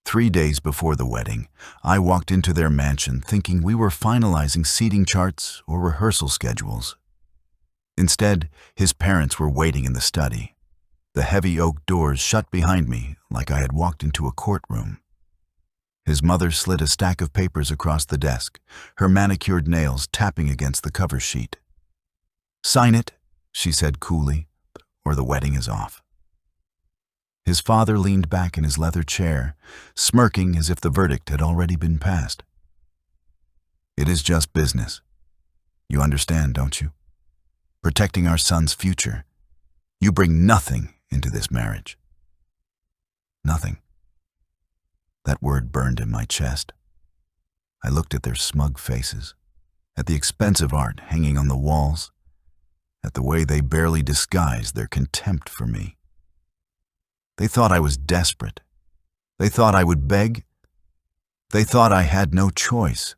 3 days before the wedding, I walked into their mansion thinking we were finalizing seating charts or rehearsal schedules. Instead, his parents were waiting in the study. The heavy oak doors shut behind me like I had walked into a courtroom. His mother slid a stack of papers across the desk, her manicured nails tapping against the cover sheet. "Sign it," she said coolly, "or the wedding is off." His father leaned back in his leather chair, smirking as if the verdict had already been passed. "It is just business. You understand, don't you? Protecting our son's future. You bring nothing into this marriage." Nothing. That word burned in my chest. I looked at their smug faces, at the expensive art hanging on the walls, at the way they barely disguised their contempt for me. They thought I was desperate. They thought I would beg. They thought I had no choice.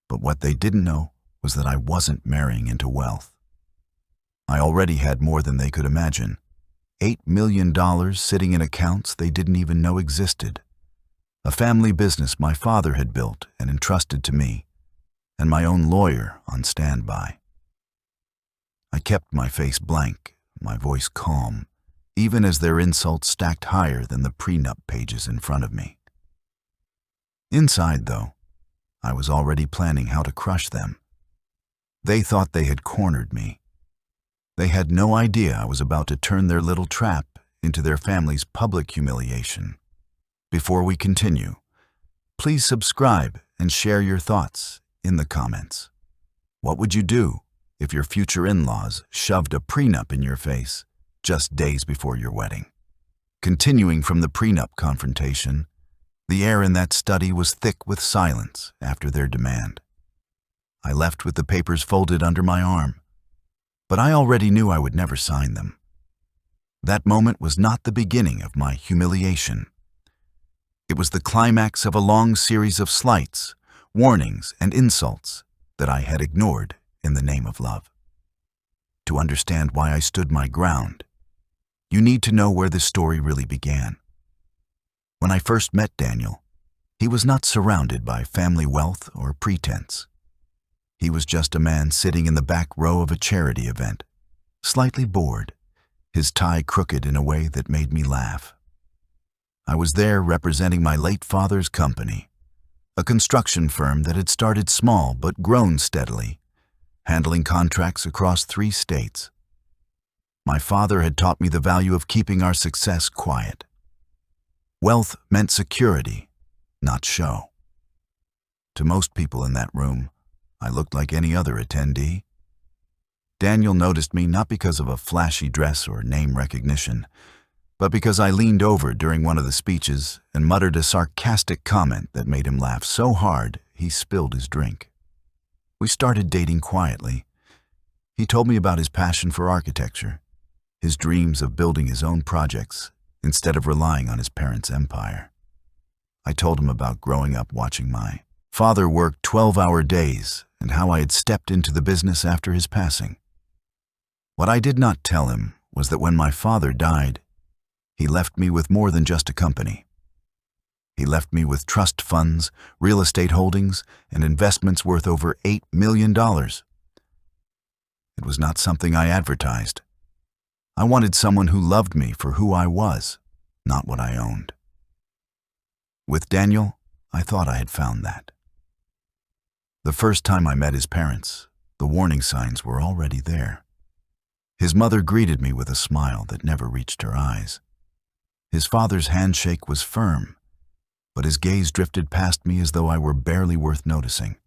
But what they didn't know was that I wasn't marrying into wealth. I already had more than they could imagine. $8 million sitting in accounts they didn't even know existed. A family business my father had built and entrusted to me, and my own lawyer on standby. I kept my face blank, my voice calm, even as their insults stacked higher than the prenup pages in front of me. Inside, though, I was already planning how to crush them. They thought they had cornered me. They had no idea I was about to turn their little trap into their family's public humiliation. Before we continue, please subscribe and share your thoughts in the comments. What would you do if your future in-laws shoved a prenup in your face just days before your wedding? Continuing from the prenup confrontation, the air in that study was thick with silence after their demand. I left with the papers folded under my arm, but I already knew I would never sign them. That moment was not the beginning of my humiliation. It was the climax of a long series of slights, warnings, and insults that I had ignored in the name of love. To understand why I stood my ground, you need to know where this story really began. When I first met Daniel, he was not surrounded by family wealth or pretense. He was just a man sitting in the back row of a charity event, slightly bored, his tie crooked in a way that made me laugh. I was there representing my late father's company, a construction firm that had started small but grown steadily, handling contracts across 3 states. My father had taught me the value of keeping our success quiet. Wealth meant security, not show. To most people in that room, I looked like any other attendee. Daniel noticed me not because of a flashy dress or name recognition, but because I leaned over during one of the speeches and muttered a sarcastic comment that made him laugh so hard he spilled his drink. We started dating quietly. He told me about his passion for architecture, his dreams of building his own projects instead of relying on his parents' empire. I told him about growing up watching my father work 12-hour days and how I had stepped into the business after his passing. What I did not tell him was that when my father died, he left me with more than just a company. He left me with trust funds, real estate holdings, and investments worth over $8 million. It was not something I advertised. I wanted someone who loved me for who I was, not what I owned. With Daniel, I thought I had found that. The first time I met his parents, the warning signs were already there. His mother greeted me with a smile that never reached her eyes. His father's handshake was firm, but his gaze drifted past me as though I were barely worth noticing.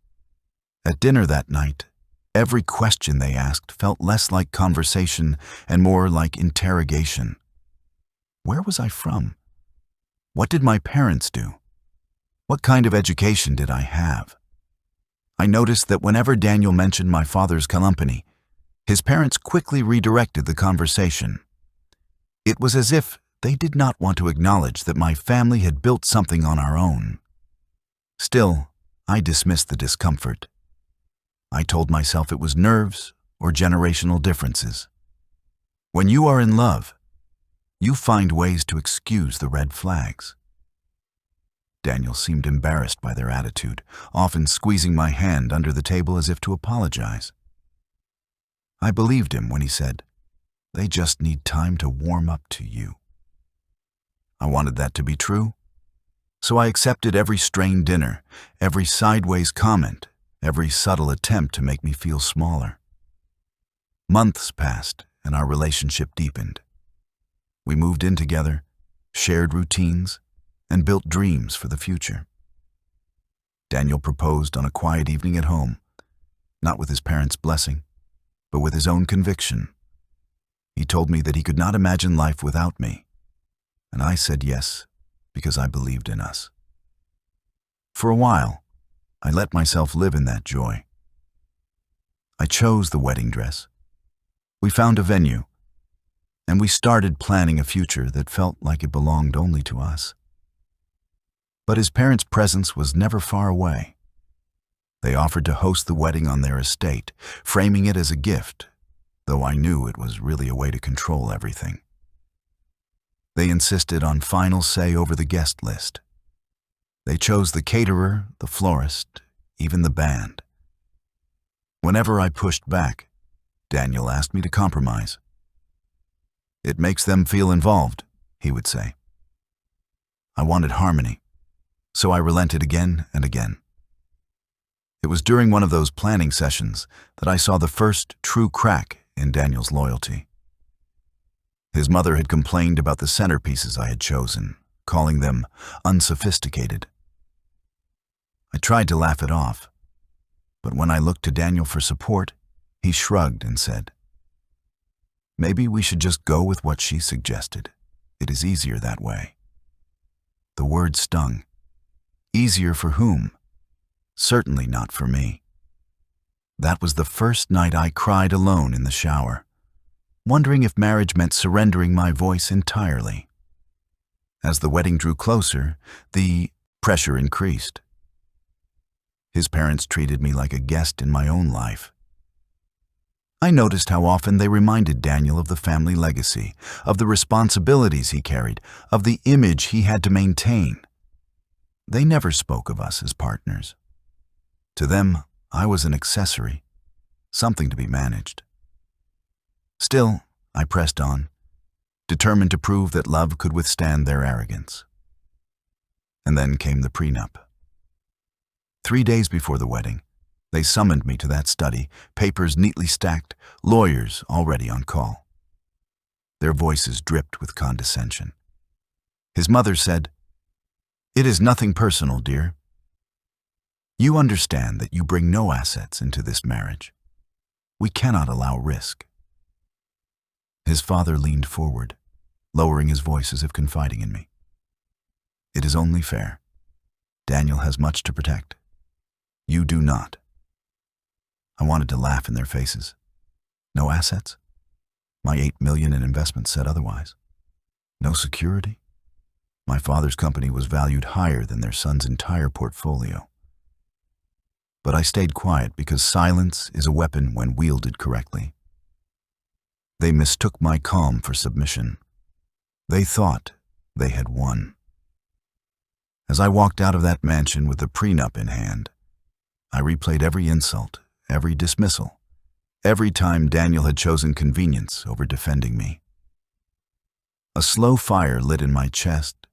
At dinner that night, every question they asked felt less like conversation and more like interrogation. Where was I from? What did my parents do? What kind of education did I have? I noticed that whenever Daniel mentioned my father's company, his parents quickly redirected the conversation. It was as if they did not want to acknowledge that my family had built something on our own. Still, I dismissed the discomfort. I told myself it was nerves or generational differences. When you are in love, you find ways to excuse the red flags. Daniel seemed embarrassed by their attitude, often squeezing my hand under the table as if to apologize. I believed him when he said, "They just need time to warm up to you." I wanted that to be true, so I accepted every strained dinner, every sideways comment, every subtle attempt to make me feel smaller. Months passed, and our relationship deepened. We moved in together, shared routines, and built dreams for the future. Daniel proposed on a quiet evening at home, not with his parents' blessing, but with his own conviction. He told me that he could not imagine life without me, and I said yes because I believed in us. For a while, I let myself live in that joy. I chose the wedding dress. We found a venue, and we started planning a future that felt like it belonged only to us. But his parents' presence was never far away. They offered to host the wedding on their estate, framing it as a gift, though I knew it was really a way to control everything. They insisted on final say over the guest list. They chose the caterer, the florist, even the band. Whenever I pushed back, Daniel asked me to compromise. "It makes them feel involved," he would say. I wanted harmony, so I relented again and again. It was during one of those planning sessions that I saw the first true crack in Daniel's loyalty. His mother had complained about the centerpieces I had chosen, calling them unsophisticated. I tried to laugh it off, but when I looked to Daniel for support, he shrugged and said, "Maybe we should just go with what she suggested. It is easier that way." The word stung. Easier for whom? Certainly not for me. That was the first night I cried alone in the shower, wondering if marriage meant surrendering my voice entirely. As the wedding drew closer, the pressure increased. His parents treated me like a guest in my own life. I noticed how often they reminded Daniel of the family legacy, of the responsibilities he carried, of the image he had to maintain. They never spoke of us as partners. To them, I was an accessory, something to be managed. Still, I pressed on, determined to prove that love could withstand their arrogance. And then came the prenup. 3 days before the wedding, they summoned me to that study, papers neatly stacked, lawyers already on call. Their voices dripped with condescension. His mother said, "It is nothing personal, dear. You understand that you bring no assets into this marriage. We cannot allow risk." His father leaned forward, lowering his voice as if confiding in me. "It is only fair. Daniel has much to protect. You do not." I wanted to laugh in their faces. No assets? My $8 million in investments said otherwise. No security? My father's company was valued higher than their son's entire portfolio. But I stayed quiet because silence is a weapon when wielded correctly. They mistook my calm for submission. They thought they had won. As I walked out of that mansion with the prenup in hand, I replayed every insult, every dismissal, every time Daniel had chosen convenience over defending me. A slow fire lit in my chest,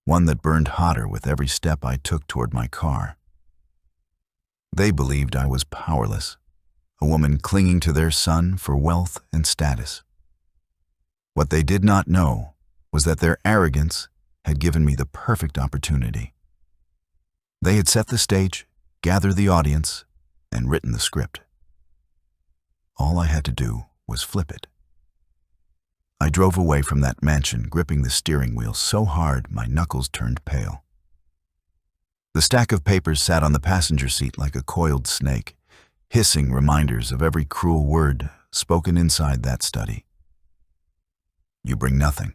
one that burned hotter with every step I took toward my car. They believed I was powerless, a woman clinging to their son for wealth and status. What they did not know was that their arrogance had given me the perfect opportunity. They had set the stage, gathered the audience, and written the script. All I had to do was flip it. I drove away from that mansion, gripping the steering wheel so hard my knuckles turned pale. The stack of papers sat on the passenger seat like a coiled snake, hissing reminders of every cruel word spoken inside that study. You bring nothing.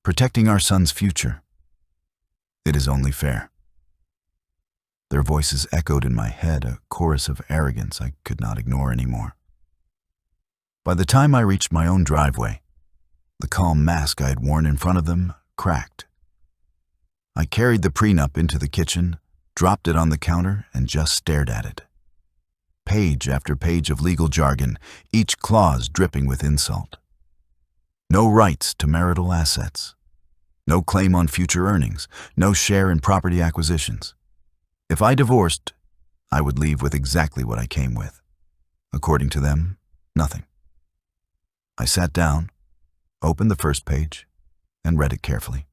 Protecting our son's future. It is only fair. Their voices echoed in my head, a chorus of arrogance I could not ignore anymore. By the time I reached my own driveway, the calm mask I had worn in front of them cracked. I carried the prenup into the kitchen, dropped it on the counter, and just stared at it. Page after page of legal jargon, each clause dripping with insult. No rights to marital assets. No claim on future earnings. No share in property acquisitions. If I divorced, I would leave with exactly what I came with. According to them, nothing. I sat down, opened the first page, and read it carefully.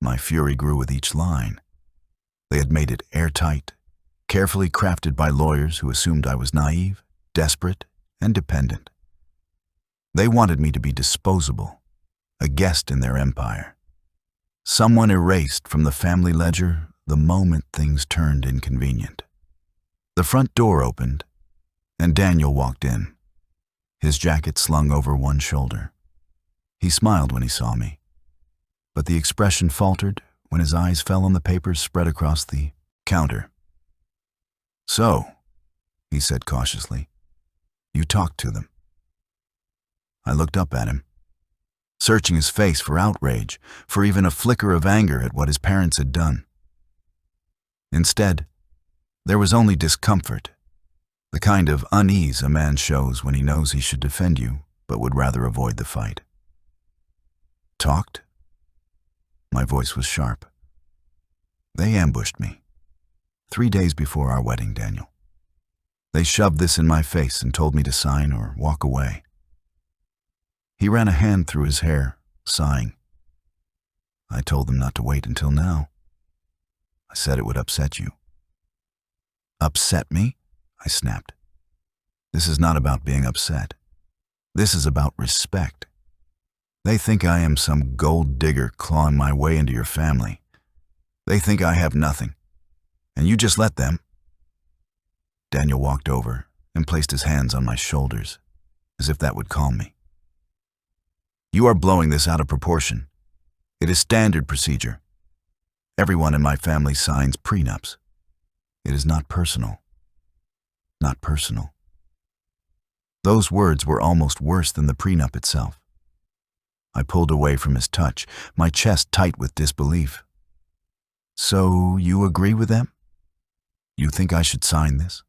My fury grew with each line. They had made it airtight, carefully crafted by lawyers who assumed I was naive, desperate, and dependent. They wanted me to be disposable, a guest in their empire, someone erased from the family ledger the moment things turned inconvenient. The front door opened, and Daniel walked in, his jacket slung over one shoulder. He smiled when he saw me, but the expression faltered when his eyes fell on the papers spread across the counter. "So," he said cautiously, "you talked to them." I looked up at him, searching his face for outrage, for even a flicker of anger at what his parents had done. Instead, there was only discomfort, the kind of unease a man shows when he knows he should defend you but would rather avoid the fight. "Talked?" My voice was sharp. "They ambushed me. 3 days before our wedding, Daniel. They shoved this in my face and told me to sign or walk away." He ran a hand through his hair, sighing. "I told them not to wait until now. I said it would upset you." "Upset me?" I snapped. "This is not about being upset. This is about respect. They think I am some gold digger clawing my way into your family. They think I have nothing, and you just let them." Daniel walked over and placed his hands on my shoulders, as if that would calm me. "You are blowing this out of proportion. It is standard procedure. Everyone in my family signs prenups. It is not personal. Not personal." Those words were almost worse than the prenup itself. I pulled away from his touch, my chest tight with disbelief. "So you agree with them? You think I should sign this?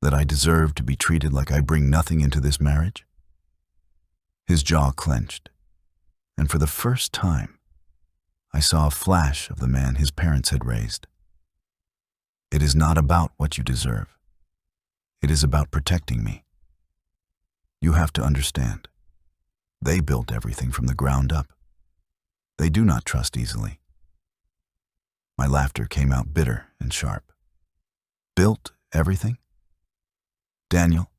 That I deserve to be treated like I bring nothing into this marriage?" His jaw clenched, and for the first time, I saw a flash of the man his parents had raised. "It is not about what you deserve. It is about protecting me. You have to understand. They built everything from the ground up. They do not trust easily." My laughter came out bitter and sharp. "Built everything? Daniel,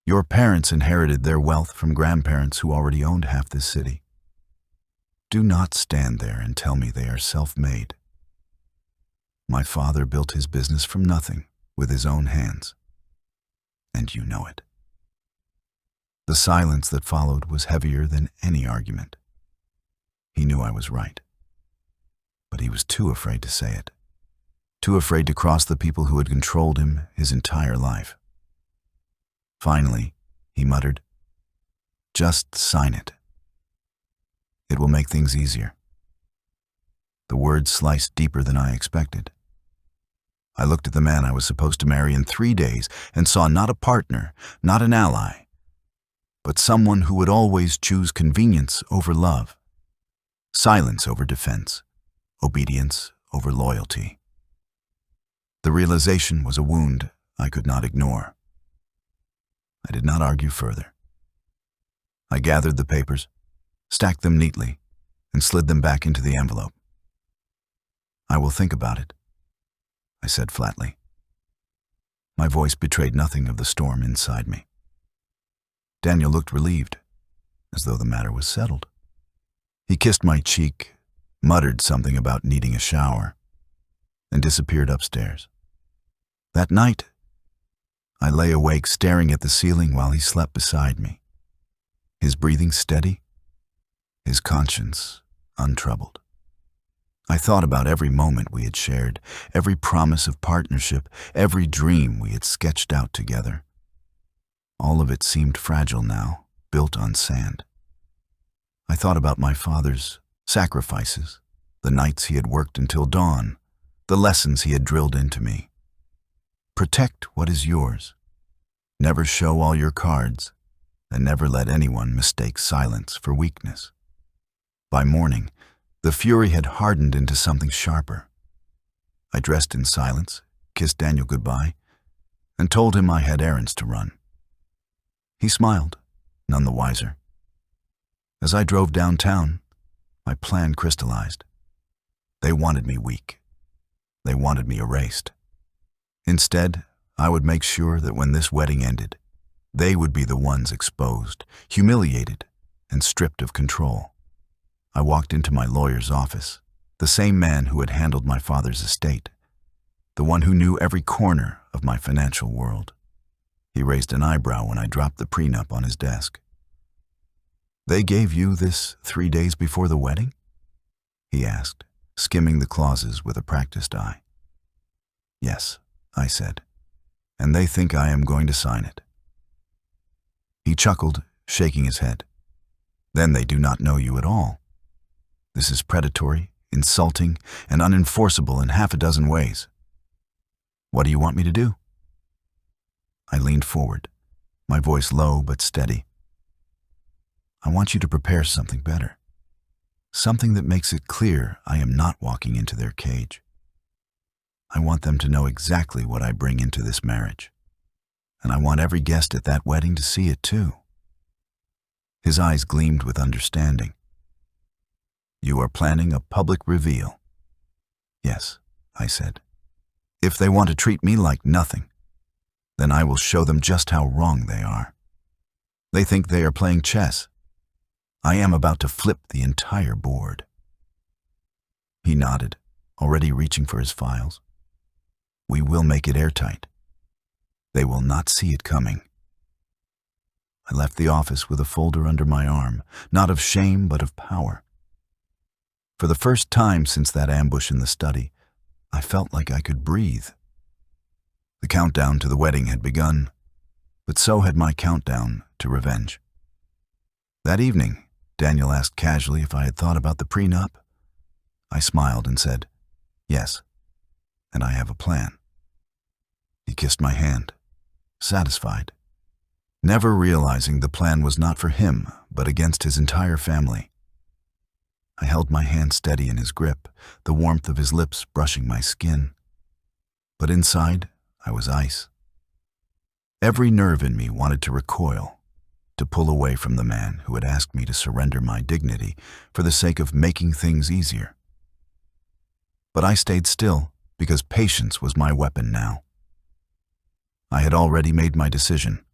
your parents inherited their wealth from grandparents who already owned half this city. Do not stand there and tell me they are self-made. My father built his business from nothing with his own hands, and you know it." The silence that followed was heavier than any argument. He knew I was right, but he was too afraid to say it, too afraid to cross the people who had controlled him his entire life. Finally, he muttered, "Just sign it. It will make things easier." The words sliced deeper than I expected. I looked at the man I was supposed to marry in 3 days and saw not a partner, not an ally, but someone who would always choose convenience over love, silence over defense, obedience over loyalty. The realization was a wound I could not ignore. I did not argue further. I gathered the papers, stacked them neatly, and slid them back into the envelope. "I will think about it," I said flatly. My voice betrayed nothing of the storm inside me. Daniel looked relieved, as though the matter was settled. He kissed my cheek, muttered something about needing a shower, and disappeared upstairs. That night, I lay awake staring at the ceiling while he slept beside me, his breathing steady, his conscience untroubled. I thought about every moment we had shared, every promise of partnership, every dream we had sketched out together. All of it seemed fragile now, built on sand. I thought about my father's sacrifices, the nights he had worked until dawn, the lessons he had drilled into me. Protect what is yours. Never show all your cards, and never let anyone mistake silence for weakness. By morning, the fury had hardened into something sharper. I dressed in silence, kissed Daniel goodbye, and told him I had errands to run. He smiled, none the wiser. As I drove downtown, my plan crystallized. They wanted me weak. They wanted me erased. Instead, I would make sure that when this wedding ended, they would be the ones exposed, humiliated, and stripped of control. I walked into my lawyer's office, the same man who had handled my father's estate, the one who knew every corner of my financial world. He raised an eyebrow when I dropped the prenup on his desk. "They gave you this 3 days before the wedding?" he asked, skimming the clauses with a practiced eye. "Yes," I said, "and they think I am going to sign it." He chuckled, shaking his head. "Then they do not know you at all. This is predatory, insulting, and unenforceable in half a dozen ways. What do you want me to do?" I leaned forward, my voice low but steady. "I want you to prepare something better. Something that makes it clear I am not walking into their cage. I want them to know exactly what I bring into this marriage. And I want every guest at that wedding to see it too." His eyes gleamed with understanding. "You are planning a public reveal?" "Yes," I said. "If they want to treat me like nothing, then I will show them just how wrong they are. They think they are playing chess. I am about to flip the entire board." He nodded, already reaching for his files. "We will make it airtight. They will not see it coming." I left the office with a folder under my arm, not of shame but of power. For the first time since that ambush in the study, I felt like I could breathe. The countdown to the wedding had begun, but so had my countdown to revenge. That evening, Daniel asked casually if I had thought about the prenup. I smiled and said, "Yes, and I have a plan." He kissed my hand, satisfied, never realizing the plan was not for him, but against his entire family. I held my hand steady in his grip, the warmth of his lips brushing my skin. But inside, I was ice. Every nerve in me wanted to recoil, to pull away from the man who had asked me to surrender my dignity for the sake of making things easier. But I stayed still because patience was my weapon now. I had already made my decision.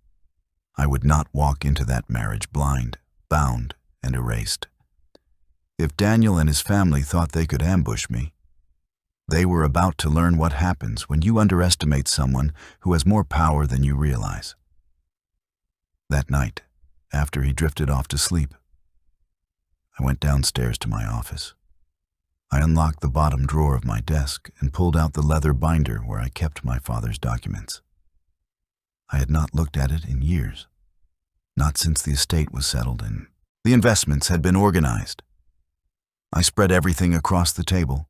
I would not walk into that marriage blind, bound, and erased. If Daniel and his family thought they could ambush me, they were about to learn what happens when you underestimate someone who has more power than you realize. That night, after he drifted off to sleep, I went downstairs to my office. I unlocked the bottom drawer of my desk and pulled out the leather binder where I kept my father's documents. I had not looked at it in years, not since the estate was settled and the investments had been organized. I spread everything across the table: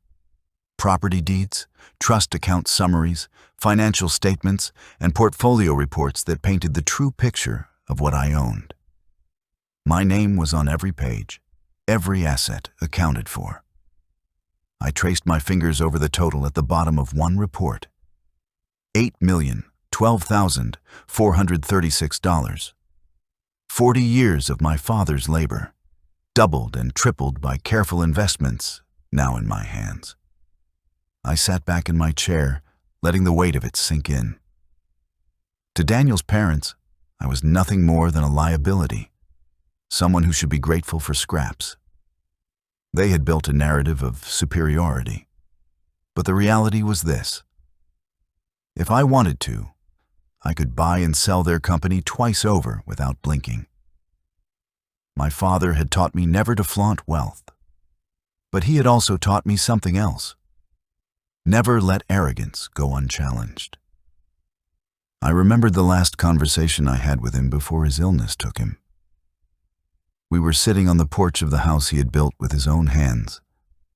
property deeds, trust account summaries, financial statements, and portfolio reports that painted the true picture of what I owned. My name was on every page, every asset accounted for. I traced my fingers over the total at the bottom of one report: $8,012,436. 40 years of my father's labor, doubled and tripled by careful investments, now in my hands. I sat back in my chair, letting the weight of it sink in. To Daniel's parents, I was nothing more than a liability, someone who should be grateful for scraps. They had built a narrative of superiority, but the reality was this: if I wanted to, I could buy and sell their company twice over without blinking. My father had taught me never to flaunt wealth, but he had also taught me something else: never let arrogance go unchallenged. I remembered the last conversation I had with him before his illness took him. We were sitting on the porch of the house he had built with his own hands,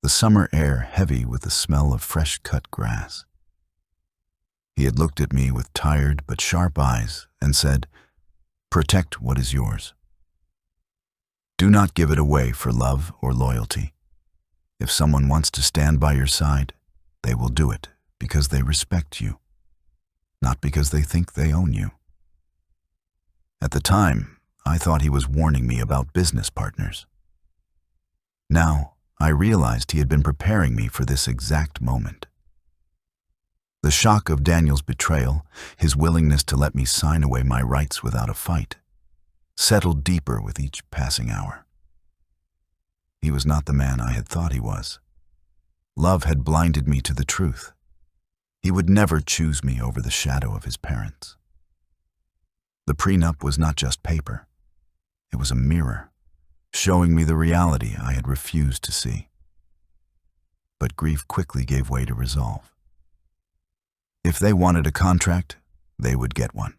the summer air heavy with the smell of fresh-cut grass. He had looked at me with tired but sharp eyes and said, "Protect what is yours. Do not give it away for love or loyalty. If someone wants to stand by your side, they will do it because they respect you, not because they think they own you." At the time, I thought he was warning me about business partners. Now, I realized he had been preparing me for this exact moment. The shock of Daniel's betrayal, his willingness to let me sign away my rights without a fight, settled deeper with each passing hour. He was not the man I had thought he was. Love had blinded me to the truth. He would never choose me over the shadow of his parents. The prenup was not just paper. It was a mirror, showing me the reality I had refused to see. But grief quickly gave way to resolve. If they wanted a contract, they would get one.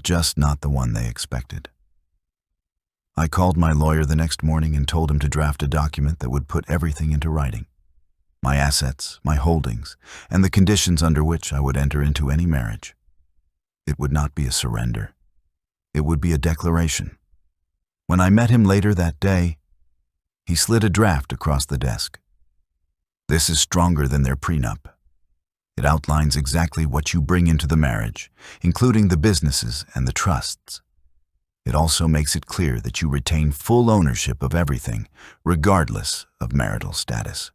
Just not the one they expected. I called my lawyer the next morning and told him to draft a document that would put everything into writing. My assets, my holdings, and the conditions under which I would enter into any marriage. It would not be a surrender. It would be a declaration. When I met him later that day, he slid a draft across the desk. "This is stronger than their prenup. It outlines exactly what you bring into the marriage, including the businesses and the trusts. It also makes it clear that you retain full ownership of everything, regardless of marital status."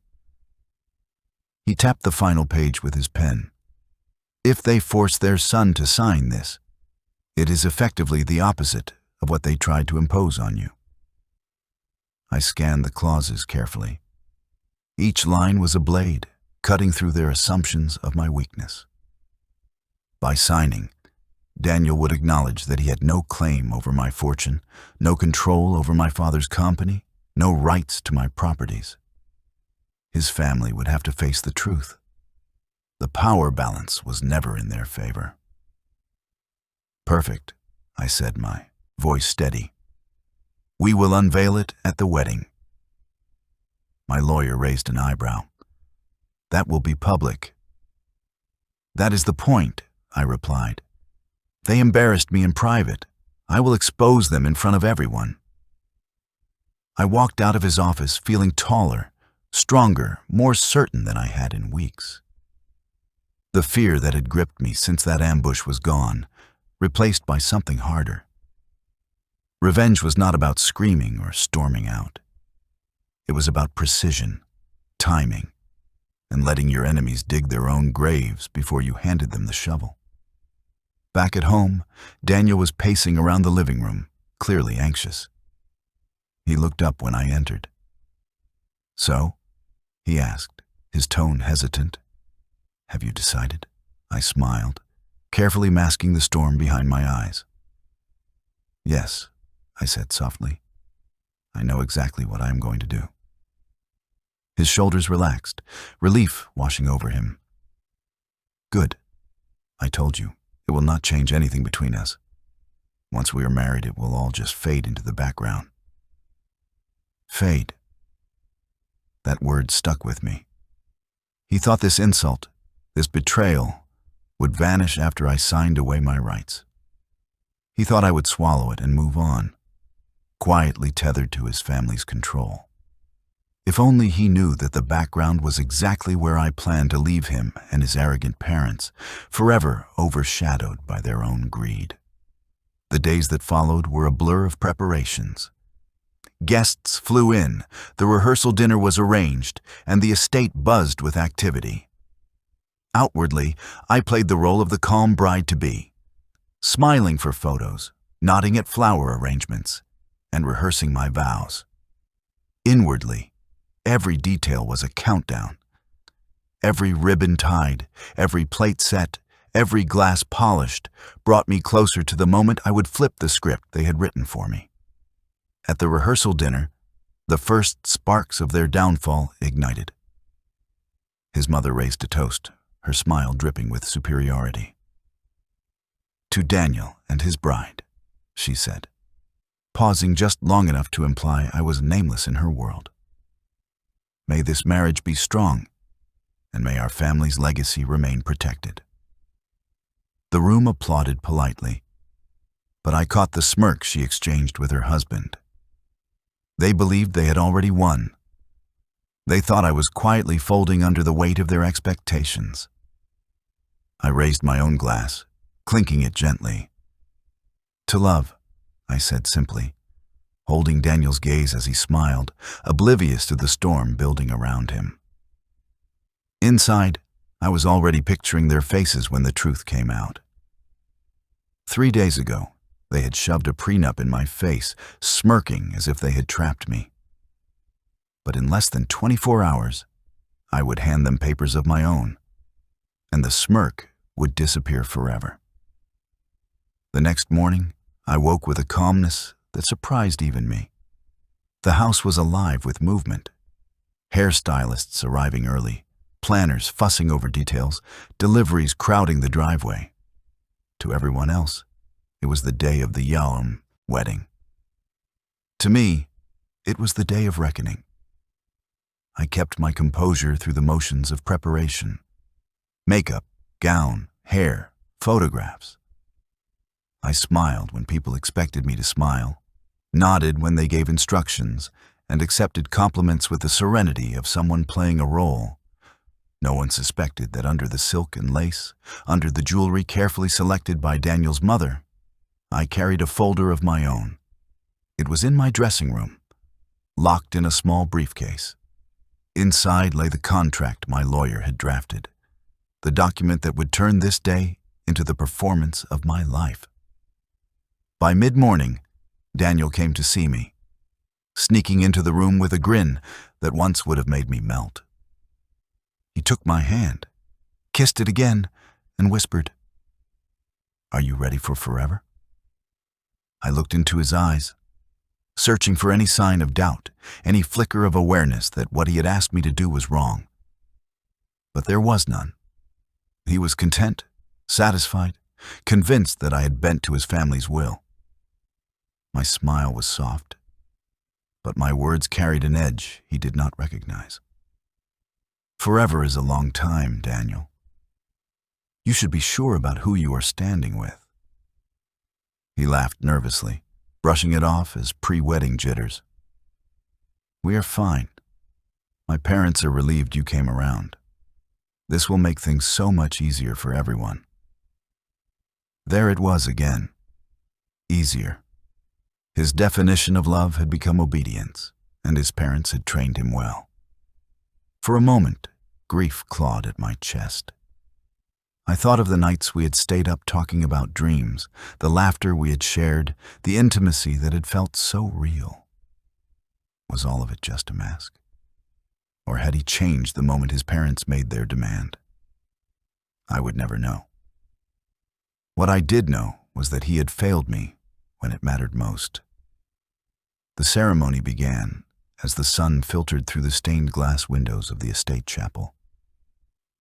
He tapped the final page with his pen. "If they force their son to sign this, it is effectively the opposite of what they tried to impose on you." I scanned the clauses carefully. Each line was a blade, cutting through their assumptions of my weakness. By signing, Daniel would acknowledge that he had no claim over my fortune, no control over my father's company, no rights to my properties. His family would have to face the truth. The power balance was never in their favor. "Perfect," I said, my voice steady. "We will unveil it at the wedding." My lawyer raised an eyebrow. "That will be public." "That is the point," I replied. "They embarrassed me in private. I will expose them in front of everyone." I walked out of his office feeling taller, stronger, more certain than I had in weeks. The fear that had gripped me since that ambush was gone, replaced by something harder. Revenge was not about screaming or storming out. It was about precision, timing, and letting your enemies dig their own graves before you handed them the shovel. Back at home, Daniel was pacing around the living room, clearly anxious. He looked up when I entered. "So?" he asked, his tone hesitant. "Have you decided?" I smiled, carefully masking the storm behind my eyes. "Yes," I said softly. "I know exactly what I am going to do." His shoulders relaxed, relief washing over him. "Good. I told you, it will not change anything between us. Once we are married, it will all just fade into the background." Fade. That word stuck with me. He thought this insult, this betrayal, would vanish after I signed away my rights. He thought I would swallow it and move on, quietly tethered to his family's control. If only he knew that the background was exactly where I planned to leave him and his arrogant parents, forever overshadowed by their own greed. The days that followed were a blur of preparations. Guests flew in, the rehearsal dinner was arranged, and the estate buzzed with activity. Outwardly, I played the role of the calm bride-to-be, smiling for photos, nodding at flower arrangements, and rehearsing my vows. Inwardly, every detail was a countdown. Every ribbon tied, every plate set, every glass polished brought me closer to the moment I would flip the script they had written for me. At the rehearsal dinner, the first sparks of their downfall ignited. His mother raised a toast, her smile dripping with superiority. "To Daniel and his bride," she said, pausing just long enough to imply I was nameless in her world. May this marriage be strong, and may our family's legacy remain protected." The room applauded politely, but I caught the smirk she exchanged with her husband. They believed they had already won. They thought I was quietly folding under the weight of their expectations. I raised my own glass, clinking it gently. "To love," I said simply, holding Daniel's gaze as he smiled, oblivious to the storm building around him. Inside, I was already picturing their faces when the truth came out. 3 days ago, they had shoved a prenup in my face, smirking as if they had trapped me. But in less than 24 hours, I would hand them papers of my own, and the smirk would disappear forever. The next morning, I woke with a calmness that surprised even me. The house was alive with movement. Hairstylists arriving early, planners fussing over details, deliveries crowding the driveway. To everyone else, it was the day of the Yalom wedding. To me, it was the day of reckoning. I kept my composure through the motions of preparation. Makeup, gown, hair, photographs. I smiled when people expected me to smile, nodded when they gave instructions, and accepted compliments with the serenity of someone playing a role. No one suspected that under the silk and lace, under the jewelry carefully selected by Daniel's mother, I carried a folder of my own. It was in my dressing room, locked in a small briefcase. Inside lay the contract my lawyer had drafted, the document that would turn this day into the performance of my life. By mid-morning, Daniel came to see me, sneaking into the room with a grin that once would have made me melt. He took my hand, kissed it again, and whispered, "Are you ready for forever?" I looked into his eyes, searching for any sign of doubt, any flicker of awareness that what he had asked me to do was wrong. But there was none. He was content, satisfied, convinced that I had bent to his family's will. My smile was soft, but my words carried an edge he did not recognize. "Forever is a long time, Daniel. You should be sure about who you are standing with." He laughed nervously, brushing it off as pre-wedding jitters. "We are fine. My parents are relieved you came around. This will make things so much easier for everyone." There it was again. Easier. His definition of love had become obedience, and his parents had trained him well. For a moment, grief clawed at my chest. I thought of the nights we had stayed up talking about dreams, the laughter we had shared, the intimacy that had felt so real. Was all of it just a mask? Or had he changed the moment his parents made their demand? I would never know. What I did know was that he had failed me when it mattered most. The ceremony began as the sun filtered through the stained glass windows of the estate chapel.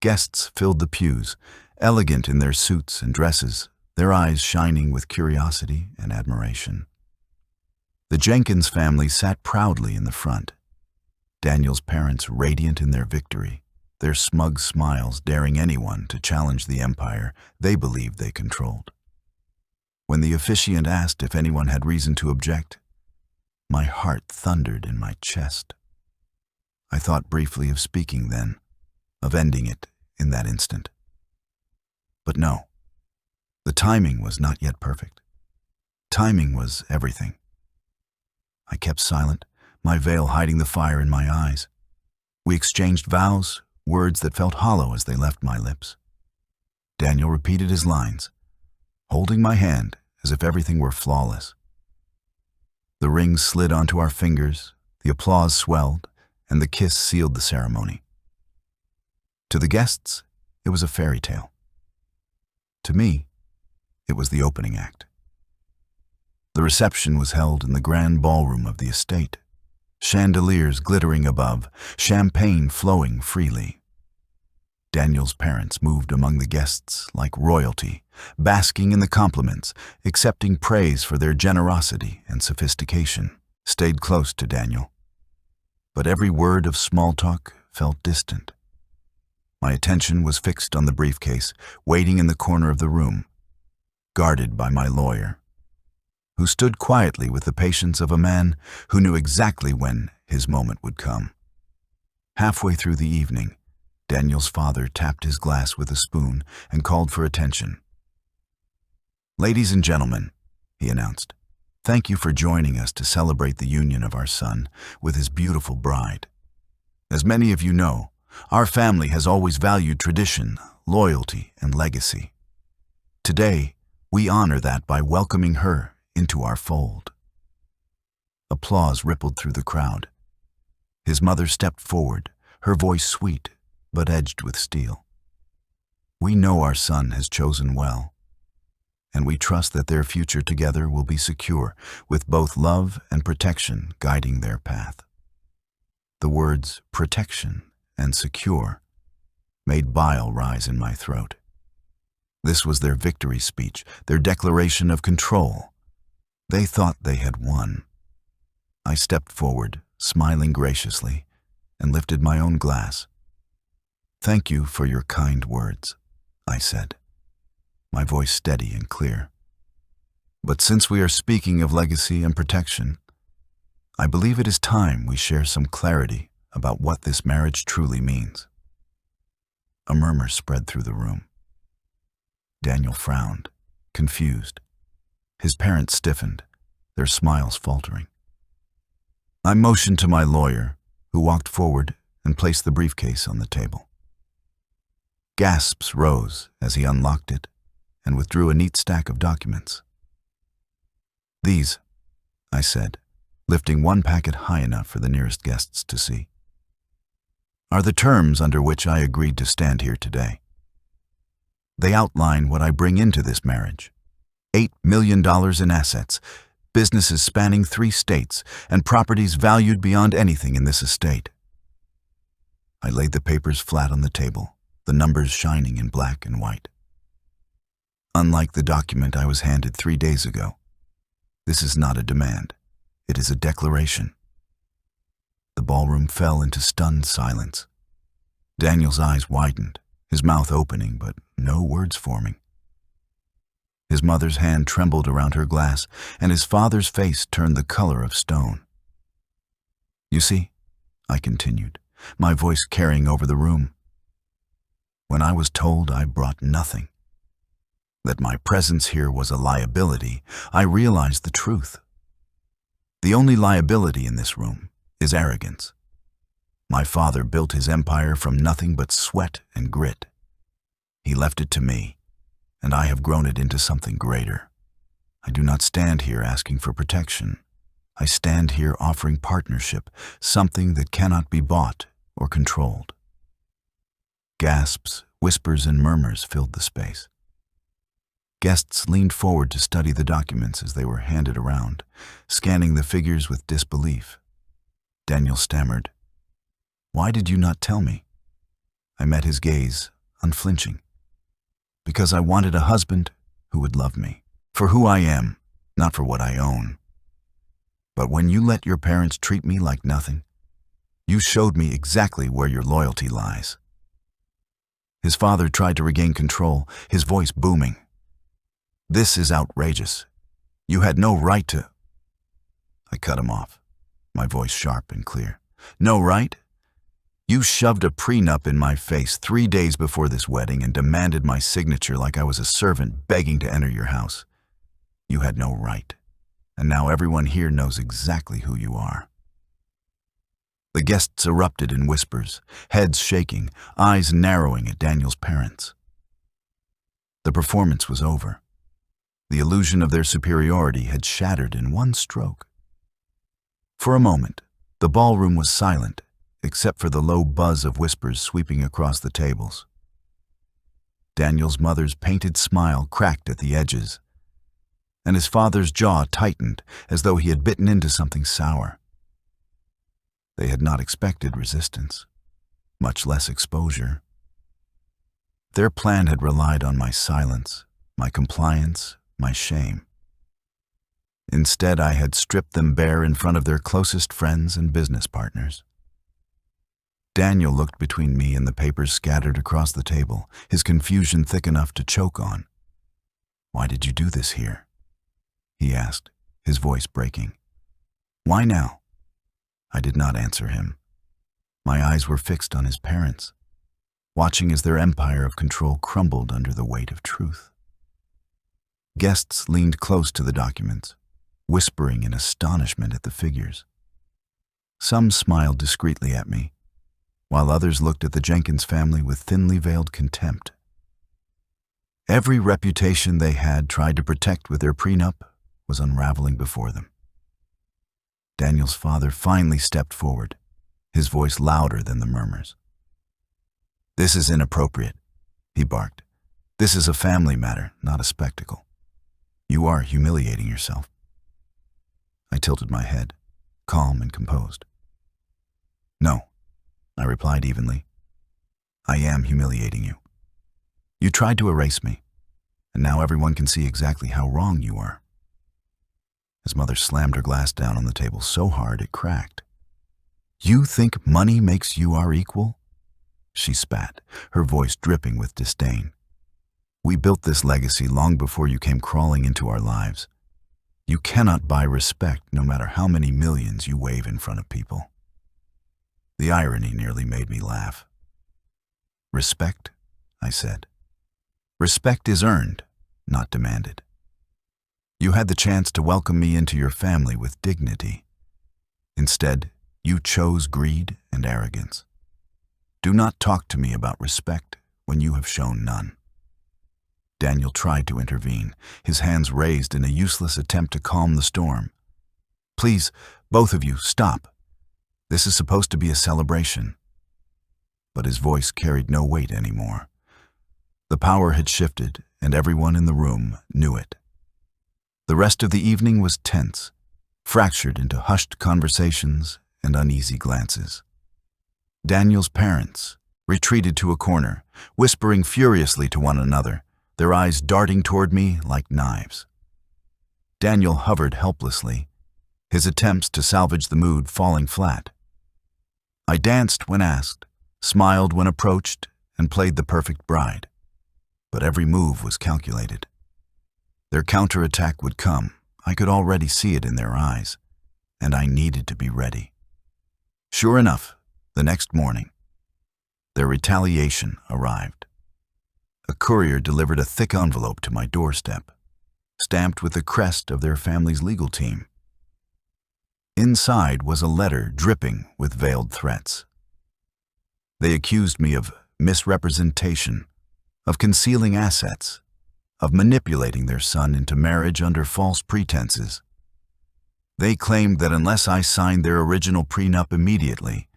Guests filled the pews, elegant in their suits and dresses, their eyes shining with curiosity and admiration. The Jenkins family sat proudly in the front, Daniel's parents radiant in their victory, their smug smiles daring anyone to challenge the empire they believed they controlled. When the officiant asked if anyone had reason to object, my heart thundered in my chest. I thought briefly of speaking then, of ending it in that instant. But no, the timing was not yet perfect. Timing was everything. I kept silent, my veil hiding the fire in my eyes. We exchanged vows, words that felt hollow as they left my lips. Daniel repeated his lines, holding my hand as if everything were flawless. The rings slid onto our fingers, the applause swelled, and the kiss sealed the ceremony. To the guests, it was a fairy tale. To me, it was the opening act. The reception was held in the grand ballroom of the estate, chandeliers glittering above, champagne flowing freely. Daniel's parents moved among the guests like royalty, basking in the compliments, accepting praise for their generosity and sophistication, stayed close to Daniel. but every word of small talk felt distant. My attention was fixed on the briefcase, waiting in the corner of the room, guarded by my lawyer, who stood quietly with the patience of a man who knew exactly when his moment would come. Halfway through the evening, Daniel's father tapped his glass with a spoon and called for attention. "Ladies and gentlemen," he announced, "thank you for joining us to celebrate the union of our son with his beautiful bride. As many of you know, our family has always valued tradition, loyalty, and legacy. Today, we honor that by welcoming her into our fold." Applause rippled through the crowd. His mother stepped forward, her voice sweet but edged with steel. "We know our son has chosen well, and we trust that their future together will be secure, with both love and protection guiding their path." The words protection and secure made bile rise in my throat. This was their victory speech, their declaration of control. They thought they had won. I stepped forward, smiling graciously, and lifted my own glass. "Thank you for your kind words," I said, my voice steady and clear. "But since we are speaking of legacy and protection, I believe it is time we share some clarity about what this marriage truly means." A murmur spread through the room. Daniel frowned, confused. His parents stiffened, their smiles faltering. I motioned to my lawyer, who walked forward and placed the briefcase on the table. Gasps rose as he unlocked it and withdrew a neat stack of documents. "These," I said, lifting one packet high enough for the nearest guests to see, "are the terms under which I agreed to stand here today. They outline what I bring into this marriage: $8 million in assets, businesses spanning 3 states, and properties valued beyond anything in this estate." I laid the papers flat on the table, the numbers shining in black and white. Unlike the document I was handed 3 days ago, this is not a demand. It is a declaration. The ballroom fell into stunned silence. Daniel's eyes widened, his mouth opening, but no words forming. His mother's hand trembled around her glass, and his father's face turned the color of stone. "You see," I continued, my voice carrying over the room, "when I was told I brought nothing, that my presence here was a liability, I realized the truth. The only liability in this room is arrogance. My father built his empire from nothing but sweat and grit. He left it to me, and I have grown it into something greater. I do not stand here asking for protection. I stand here offering partnership, something that cannot be bought or controlled." Gasps, whispers, and murmurs filled the space. Guests leaned forward to study the documents as they were handed around, scanning the figures with disbelief. Daniel stammered, "Why did you not tell me?" I met his gaze, unflinching. "Because I wanted a husband who would love me, for who I am, not for what I own. But when you let your parents treat me like nothing, you showed me exactly where your loyalty lies." His father tried to regain control, his voice booming. "This is outrageous. You had no right to—" I cut him off, my voice sharp and clear. "No right? You shoved a prenup in my face 3 days before this wedding and demanded my signature like I was a servant begging to enter your house. You had no right, and now everyone here knows exactly who you are." The guests erupted in whispers, heads shaking, eyes narrowing at Daniel's parents. The performance was over. The illusion of their superiority had shattered in one stroke. For a moment, the ballroom was silent, except for the low buzz of whispers sweeping across the tables. Daniel's mother's painted smile cracked at the edges, and his father's jaw tightened as though he had bitten into something sour. They had not expected resistance, much less exposure. Their plan had relied on my silence, my compliance, my shame. Instead, I had stripped them bare in front of their closest friends and business partners. Daniel looked between me and the papers scattered across the table, his confusion thick enough to choke on. "Why did you do this here?" he asked, his voice breaking. "Why now?" I did not answer him. My eyes were fixed on his parents, watching as their empire of control crumbled under the weight of truth. Guests leaned close to the documents, whispering in astonishment at the figures. Some smiled discreetly at me, while others looked at the Jenkins family with thinly veiled contempt. Every reputation they had tried to protect with their prenup was unraveling before them. Daniel's father finally stepped forward, his voice louder than the murmurs. "This is inappropriate," he barked. "This is a family matter, not a spectacle. You are humiliating yourself." I tilted my head, calm and composed. "No," I replied evenly. "I am humiliating you. You tried to erase me, and now everyone can see exactly how wrong you are." His mother slammed her glass down on the table so hard it cracked. "You think money makes you our equal?" She spat, her voice dripping with disdain. "We built this legacy long before you came crawling into our lives. You cannot buy respect no matter how many millions you wave in front of people." The irony nearly made me laugh. "Respect?" I said. "Respect is earned, not demanded. You had the chance to welcome me into your family with dignity. Instead, you chose greed and arrogance. Do not talk to me about respect when you have shown none." Daniel tried to intervene, his hands raised in a useless attempt to calm the storm. "Please, both of you, stop. This is supposed to be a celebration." But his voice carried no weight anymore. The power had shifted, and everyone in the room knew it. The rest of the evening was tense, fractured into hushed conversations and uneasy glances. Daniel's parents retreated to a corner, whispering furiously to one another, their eyes darting toward me like knives. Daniel hovered helplessly, his attempts to salvage the mood falling flat. I danced when asked, smiled when approached, and played the perfect bride. But every move was calculated. Their counterattack would come. I could already see it in their eyes, and I needed to be ready. Sure enough, the next morning, their retaliation arrived. A courier delivered a thick envelope to my doorstep, stamped with the crest of their family's legal team. Inside was a letter dripping with veiled threats. They accused me of misrepresentation, of concealing assets, of manipulating their son into marriage under false pretenses. They claimed that unless I signed their original prenup immediately,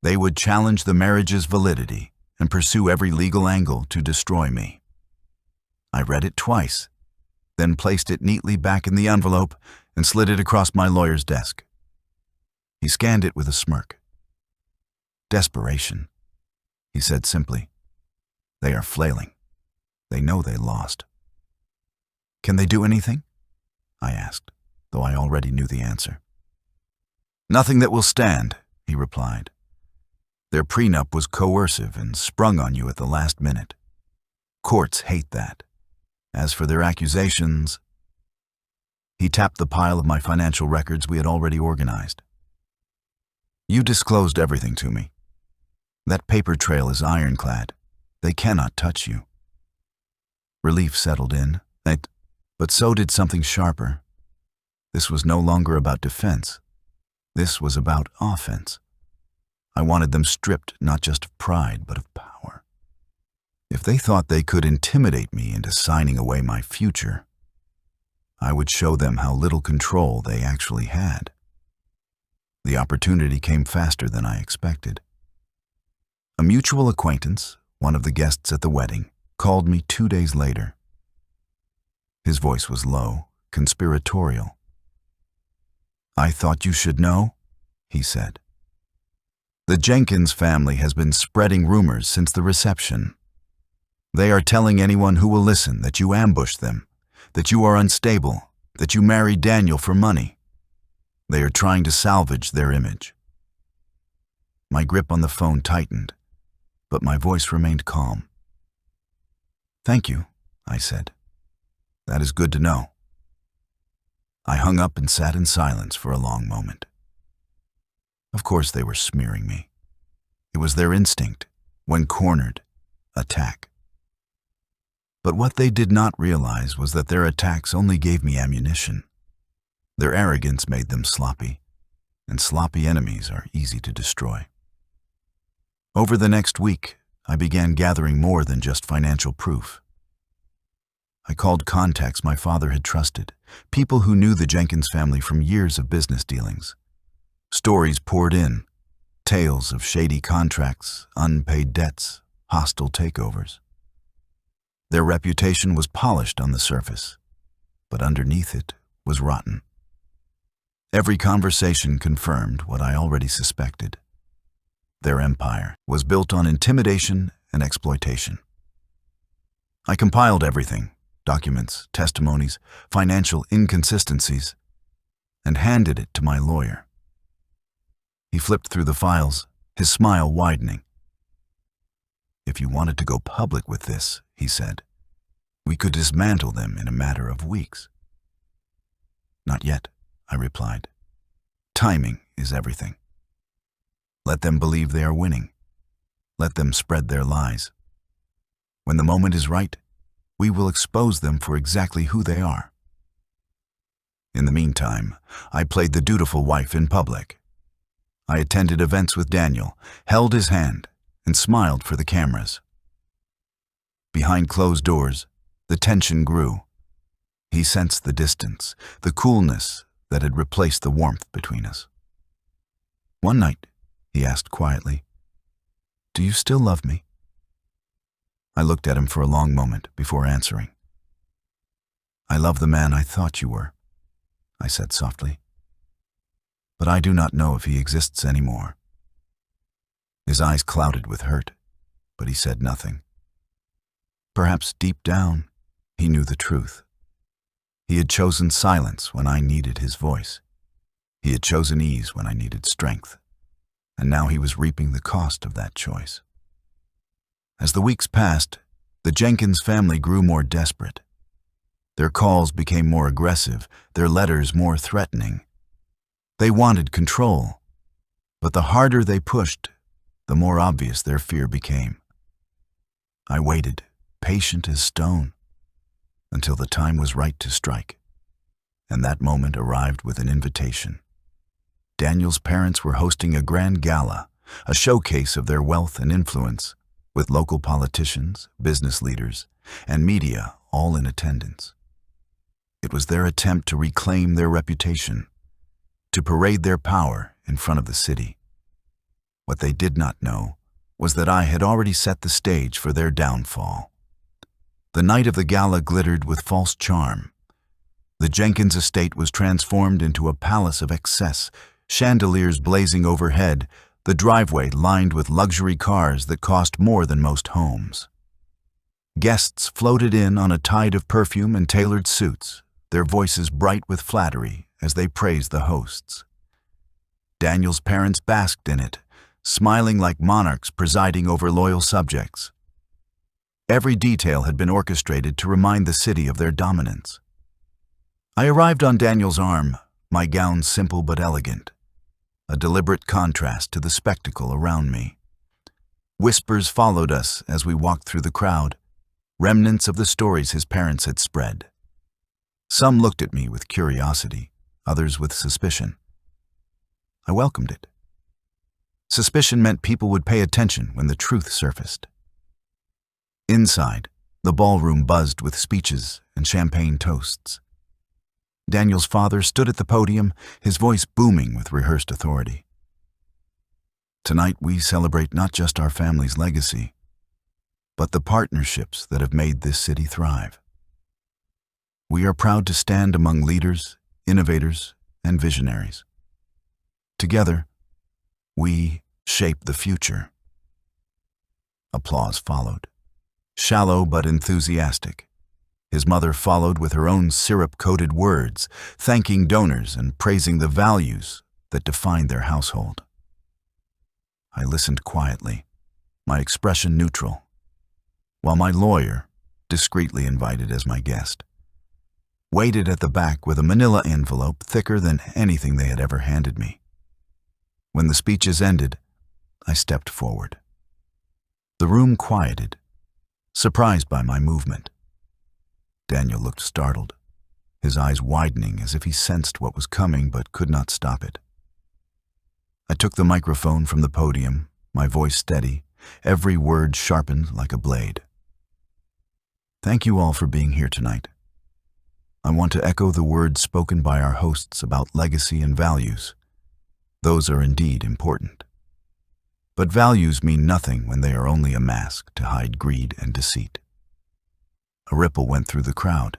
they would challenge the marriage's validity and pursue every legal angle to destroy me. I read it twice, then placed it neatly back in the envelope and slid it across my lawyer's desk. He scanned it with a smirk. "Desperation," he said simply. "They are flailing. They know they lost." "Can they do anything?" I asked, though I already knew the answer. "Nothing that will stand," he replied. "Their prenup was coercive and sprung on you at the last minute. Courts hate that. As for their accusations..." He tapped the pile of my financial records we had already organized. "You disclosed everything to me. That paper trail is ironclad. They cannot touch you." Relief settled in, but so did something sharper. This was no longer about defense. This was about offense. I wanted them stripped not just of pride, but of power. If they thought they could intimidate me into signing away my future, I would show them how little control they actually had. The opportunity came faster than I expected. A mutual acquaintance, one of the guests at the wedding, called me 2 days later. His voice was low, conspiratorial. "I thought you should know," he said. "The Jenkins family has been spreading rumors since the reception. They are telling anyone who will listen that you ambushed them, that you are unstable, that you married Daniel for money. They are trying to salvage their image." My grip on the phone tightened, but my voice remained calm. "Thank you," I said. "That is good to know." I hung up and sat in silence for a long moment. Of course they were smearing me. It was their instinct, when cornered, attack. But what they did not realize was that their attacks only gave me ammunition. Their arrogance made them sloppy, and sloppy enemies are easy to destroy. Over the next week, I began gathering more than just financial proof. I called contacts my father had trusted, people who knew the Jenkins family from years of business dealings. Stories poured in, tales of shady contracts, unpaid debts, hostile takeovers. Their reputation was polished on the surface, but underneath it was rotten. Every conversation confirmed what I already suspected. Their empire was built on intimidation and exploitation. I compiled everything, documents, testimonies, financial inconsistencies, and handed it to my lawyer. He flipped through the files, his smile widening. "If you wanted to go public with this," he said, "we could dismantle them in a matter of weeks." "Not yet," I replied. "Timing is everything. Let them believe they are winning. Let them spread their lies. When the moment is right, we will expose them for exactly who they are." In the meantime, I played the dutiful wife in public. I attended events with Daniel, held his hand, and smiled for the cameras. Behind closed doors, the tension grew. He sensed the distance, the coolness that had replaced the warmth between us. One night, he asked quietly, "Do you still love me?" I looked at him for a long moment before answering. "I love the man I thought you were," I said softly. "But I do not know if he exists anymore." His eyes clouded with hurt, but he said nothing. Perhaps deep down, he knew the truth. He had chosen silence when I needed his voice. He had chosen ease when I needed strength. And now he was reaping the cost of that choice. As the weeks passed, the Jenkins family grew more desperate. Their calls became more aggressive, their letters more threatening. They wanted control, but the harder they pushed, the more obvious their fear became. I waited, patient as stone, until the time was right to strike. And that moment arrived with an invitation. Daniel's parents were hosting a grand gala, a showcase of their wealth and influence, with local politicians, business leaders, and media all in attendance. It was their attempt to reclaim their reputation, to parade their power in front of the city. What they did not know was that I had already set the stage for their downfall. The night of the gala glittered with false charm. The Jenkins estate was transformed into a palace of excess, chandeliers blazing overhead, the driveway lined with luxury cars that cost more than most homes. Guests floated in on a tide of perfume and tailored suits, their voices bright with flattery as they praised the hosts. Daniel's parents basked in it, smiling like monarchs presiding over loyal subjects. Every detail had been orchestrated to remind the city of their dominance. I arrived on Daniel's arm, my gown simple but elegant, a deliberate contrast to the spectacle around me. Whispers followed us as we walked through the crowd, remnants of the stories his parents had spread. Some looked at me with curiosity, others with suspicion. I welcomed it. Suspicion meant people would pay attention when the truth surfaced. Inside, the ballroom buzzed with speeches and champagne toasts. Daniel's father stood at the podium, his voice booming with rehearsed authority. Tonight we celebrate not just our family's legacy, but the partnerships that have made this city thrive. We are proud to stand among leaders, innovators, and visionaries. Together, we shape the future. Applause followed, shallow but enthusiastic. His mother followed with her own syrup-coated words, thanking donors and praising the values that defined their household. I listened quietly, my expression neutral, while my lawyer, discreetly invited as my guest, waited at the back with a manila envelope thicker than anything they had ever handed me. When the speeches ended, I stepped forward. The room quieted, surprised by my movement. Daniel looked startled, his eyes widening as if he sensed what was coming but could not stop it. I took the microphone from the podium, my voice steady, every word sharpened like a blade. Thank you all for being here tonight. I want to echo the words spoken by our hosts about legacy and values. Those are indeed important. But values mean nothing when they are only a mask to hide greed and deceit. A ripple went through the crowd.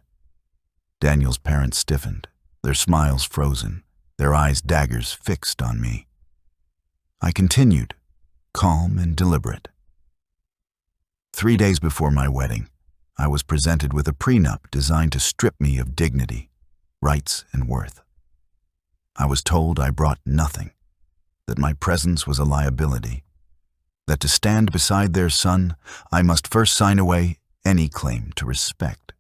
Daniel's parents stiffened, their smiles frozen, their eyes daggers fixed on me. I continued, calm and deliberate. 3 days before my wedding, I was presented with a prenup designed to strip me of dignity, rights, and worth. I was told I brought nothing, that my presence was a liability, that to stand beside their son, I must first sign away any claim to respect.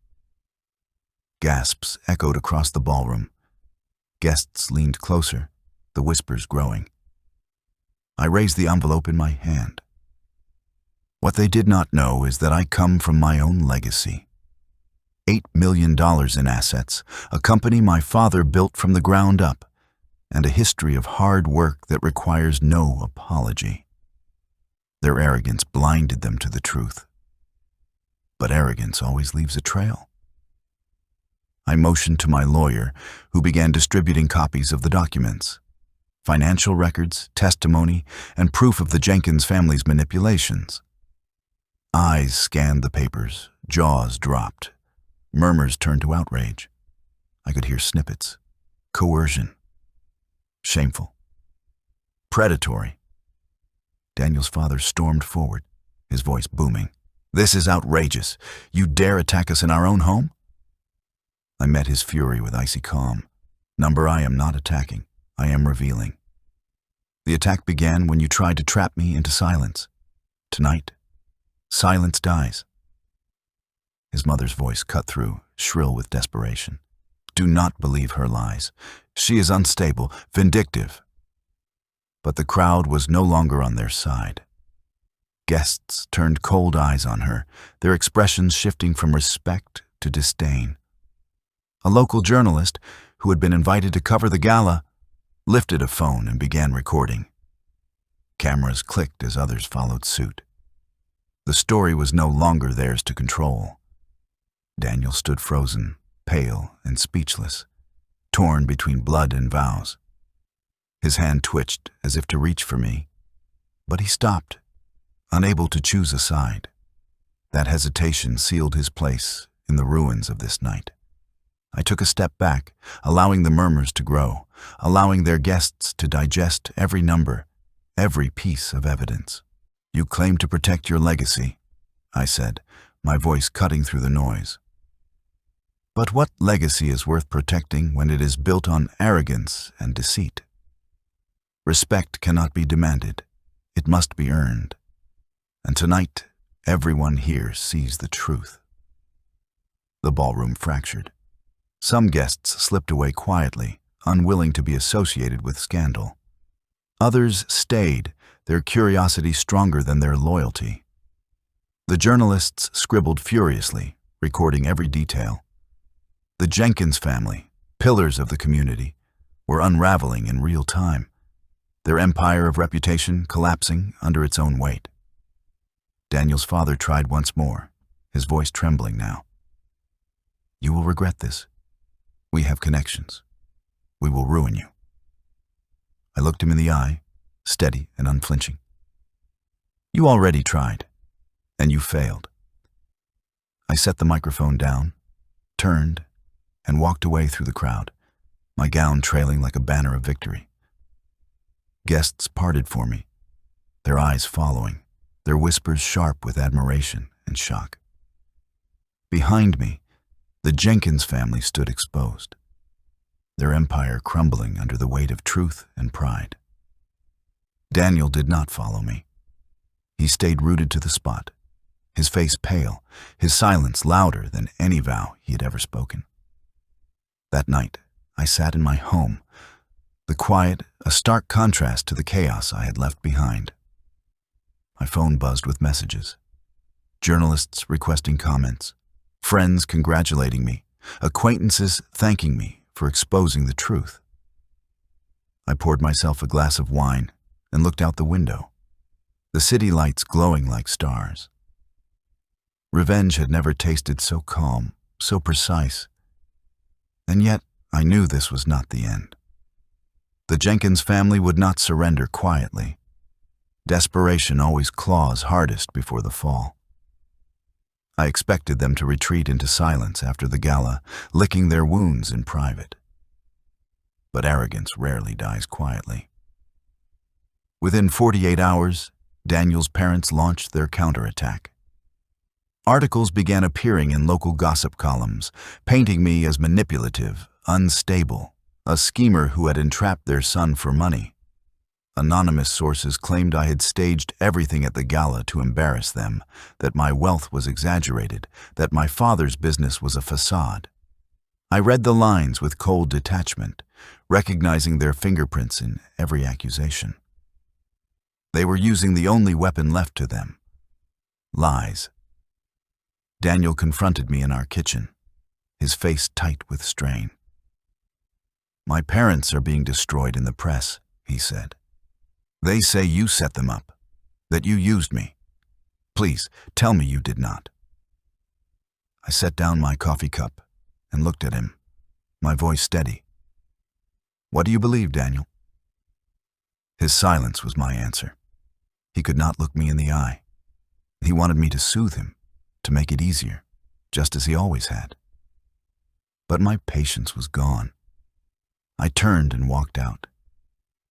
Gasps echoed across the ballroom. Guests leaned closer, the whispers growing. I raised the envelope in my hand. What they did not know is that I come from my own legacy. $8 million in assets, a company my father built from the ground up, and a history of hard work that requires no apology. Their arrogance blinded them to the truth. But arrogance always leaves a trail. I motioned to my lawyer, who began distributing copies of the documents, financial records, testimony, and proof of the Jenkins family's manipulations. Eyes scanned the papers, jaws dropped. Murmurs turned to outrage. I could hear snippets. Coercion. Shameful. Predatory. Daniel's father stormed forward, his voice booming. This is outrageous. You dare attack us in our own home? I met his fury with icy calm. Number, I am not attacking. I am revealing. The attack began when you tried to trap me into silence. Tonight, silence dies. His mother's voice cut through, shrill with desperation. Do not believe her lies. She is unstable, vindictive. But the crowd was no longer on their side. Guests turned cold eyes on her, their expressions shifting from respect to disdain. A local journalist, who had been invited to cover the gala, lifted a phone and began recording. Cameras clicked as others followed suit. The story was no longer theirs to control. Daniel stood frozen, pale and speechless, torn between blood and vows. His hand twitched as if to reach for me, but he stopped, unable to choose a side. That hesitation sealed his place in the ruins of this night. I took a step back, allowing the murmurs to grow, allowing their guests to digest every number, every piece of evidence. You claim to protect your legacy, I said, my voice cutting through the noise. But what legacy is worth protecting when it is built on arrogance and deceit? Respect cannot be demanded. It must be earned. And tonight, everyone here sees the truth. The ballroom fractured. Some guests slipped away quietly, unwilling to be associated with scandal. Others stayed, their curiosity stronger than their loyalty. The journalists scribbled furiously, recording every detail. The Jenkins family, pillars of the community, were unraveling in real time, their empire of reputation collapsing under its own weight. Daniel's father tried once more, his voice trembling now. You will regret this. We have connections. We will ruin you. I looked him in the eye, steady and unflinching. You already tried, and you failed. I set the microphone down, turned, and walked away through the crowd, my gown trailing like a banner of victory. Guests parted for me, their eyes following, their whispers sharp with admiration and shock. Behind me, the Jenkins family stood exposed, their empire crumbling under the weight of truth and pride. Daniel did not follow me. He stayed rooted to the spot, his face pale, his silence louder than any vow he had ever spoken. That night, I sat in my home, the quiet a stark contrast to the chaos I had left behind. My phone buzzed with messages. Journalists requesting comments, friends congratulating me, acquaintances thanking me for exposing the truth. I poured myself a glass of wine and looked out the window, the city lights glowing like stars. Revenge had never tasted so calm, so precise. And yet, I knew this was not the end. The Jenkins family would not surrender quietly. Desperation always claws hardest before the fall. I expected them to retreat into silence after the gala, licking their wounds in private. But arrogance rarely dies quietly. Within 48 hours, Daniel's parents launched their counterattack. Articles began appearing in local gossip columns, painting me as manipulative, unstable, a schemer who had entrapped their son for money. Anonymous sources claimed I had staged everything at the gala to embarrass them, that my wealth was exaggerated, that my father's business was a facade. I read the lines with cold detachment, recognizing their fingerprints in every accusation. They were using the only weapon left to them: lies. Daniel confronted me in our kitchen, his face tight with strain. "My parents are being destroyed in the press," he said. "They say you set them up, that you used me. Please, tell me you did not." I set down my coffee cup and looked at him, my voice steady. "What do you believe, Daniel?" His silence was my answer. He could not look me in the eye. He wanted me to soothe him, to make it easier, just as he always had. But my patience was gone. I turned and walked out,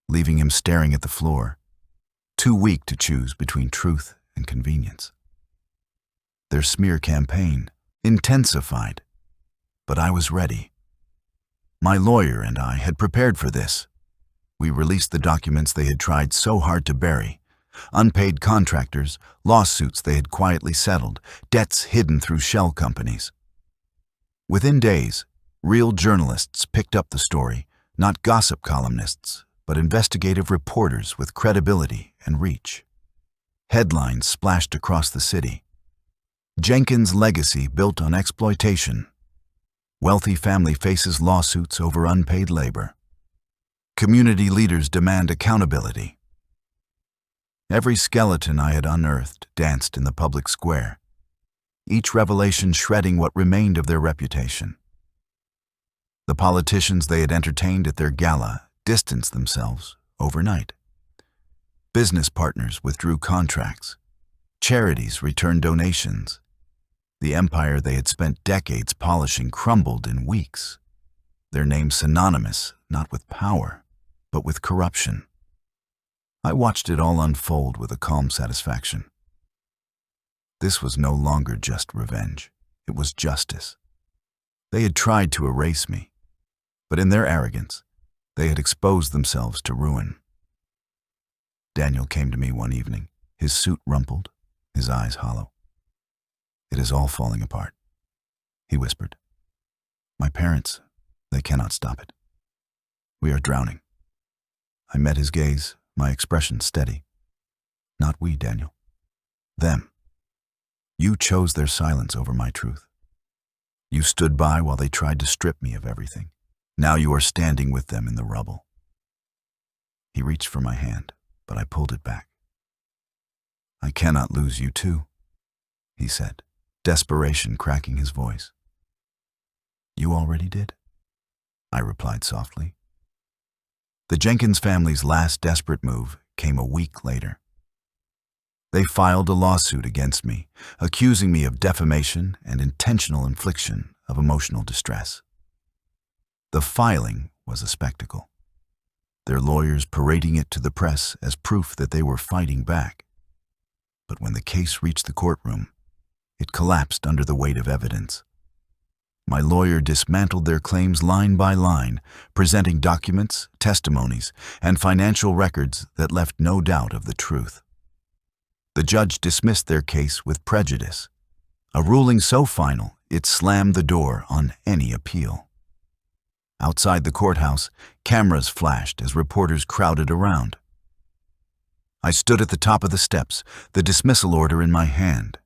leaving him staring at the floor, too weak to choose between truth and convenience. Their smear campaign intensified, but I was ready. My lawyer and I had prepared for this. We released the documents they had tried so hard to bury: unpaid contractors, lawsuits they had quietly settled, debts hidden through shell companies. Within days, real journalists picked up the story, not gossip columnists, but investigative reporters with credibility and reach. Headlines splashed across the city. Jenkins' legacy built on exploitation. Wealthy family faces lawsuits over unpaid labor. Community leaders demand accountability. Every skeleton I had unearthed danced in the public square, each revelation shredding what remained of their reputation. The politicians they had entertained at their gala distanced themselves overnight. Business partners withdrew contracts. Charities returned donations. The empire they had spent decades polishing crumbled in weeks, their names synonymous not with power, but with corruption. I watched it all unfold with a calm satisfaction. This was no longer just revenge. It was justice. They had tried to erase me, but in their arrogance, they had exposed themselves to ruin. Daniel came to me one evening, his suit rumpled, his eyes hollow. "It is all falling apart," he whispered. "My parents, they cannot stop it. We are drowning." I met his gaze, my expression steady. "Not we, Daniel. Them. You chose their silence over my truth. You stood by while they tried to strip me of everything. Now you are standing with them in the rubble." He reached for my hand, but I pulled it back. "I cannot lose you too," he said, desperation cracking his voice. "You already did," I replied softly. The Jenkins family's last desperate move came a week later. They filed a lawsuit against me, accusing me of defamation and intentional infliction of emotional distress. The filing was a spectacle, their lawyers parading it to the press as proof that they were fighting back. But when the case reached the courtroom, it collapsed under the weight of evidence. My lawyer dismantled their claims line by line, presenting documents, testimonies, and financial records that left no doubt of the truth. The judge dismissed their case with prejudice, a ruling so final it slammed the door on any appeal. Outside the courthouse, cameras flashed as reporters crowded around. I stood at the top of the steps, the dismissal order in my hand.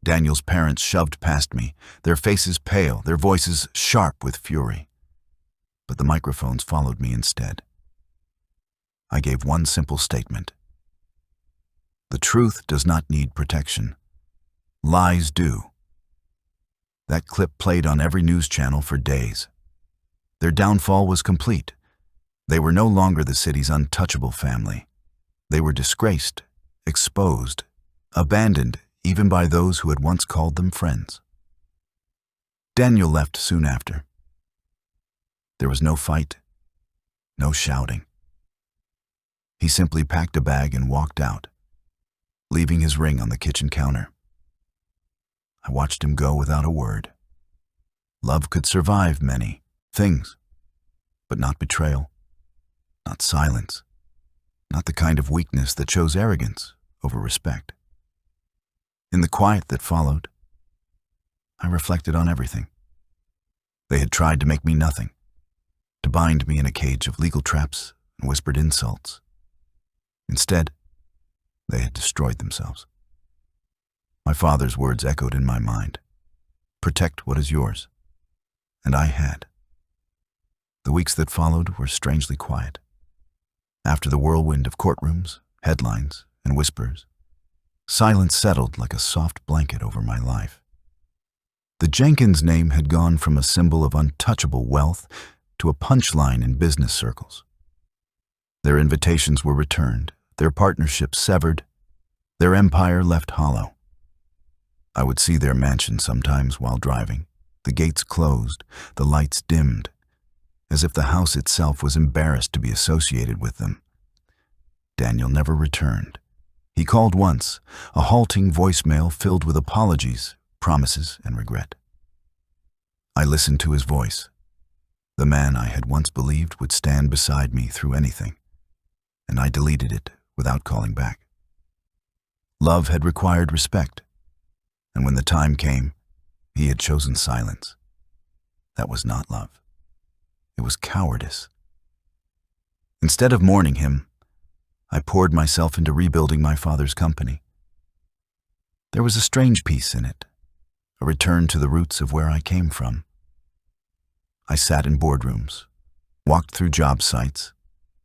Daniel's parents shoved past me, their faces pale, their voices sharp with fury. But the microphones followed me instead. I gave one simple statement. The truth does not need protection. Lies do. That clip played on every news channel for days. Their downfall was complete. They were no longer the city's untouchable family. They were disgraced, exposed, abandoned even by those who had once called them friends. Daniel left soon after. There was no fight, no shouting. He simply packed a bag and walked out, leaving his ring on the kitchen counter. I watched him go without a word. Love could survive many things, but not betrayal, not silence, not the kind of weakness that chose arrogance over respect. In the quiet that followed, I reflected on everything. They had tried to make me nothing, to bind me in a cage of legal traps and whispered insults. Instead, they had destroyed themselves. My father's words echoed in my mind. Protect what is yours. And I had. The weeks that followed were strangely quiet. After the whirlwind of courtrooms, headlines, and whispers, silence settled like a soft blanket over my life. The Jenkins name had gone from a symbol of untouchable wealth to a punchline in business circles. Their invitations were returned, their partnerships severed, their empire left hollow. I would see their mansion sometimes while driving, the gates closed, the lights dimmed, as if the house itself was embarrassed to be associated with them. Daniel never returned. He called once, a halting voicemail filled with apologies, promises, and regret. I listened to his voice, the man I had once believed would stand beside me through anything, and I deleted it without calling back. Love had required respect, and when the time came, he had chosen silence. That was not love. It was cowardice. Instead of mourning him, I poured myself into rebuilding my father's company. There was a strange peace in it, a return to the roots of where I came from. I sat in boardrooms, walked through job sites,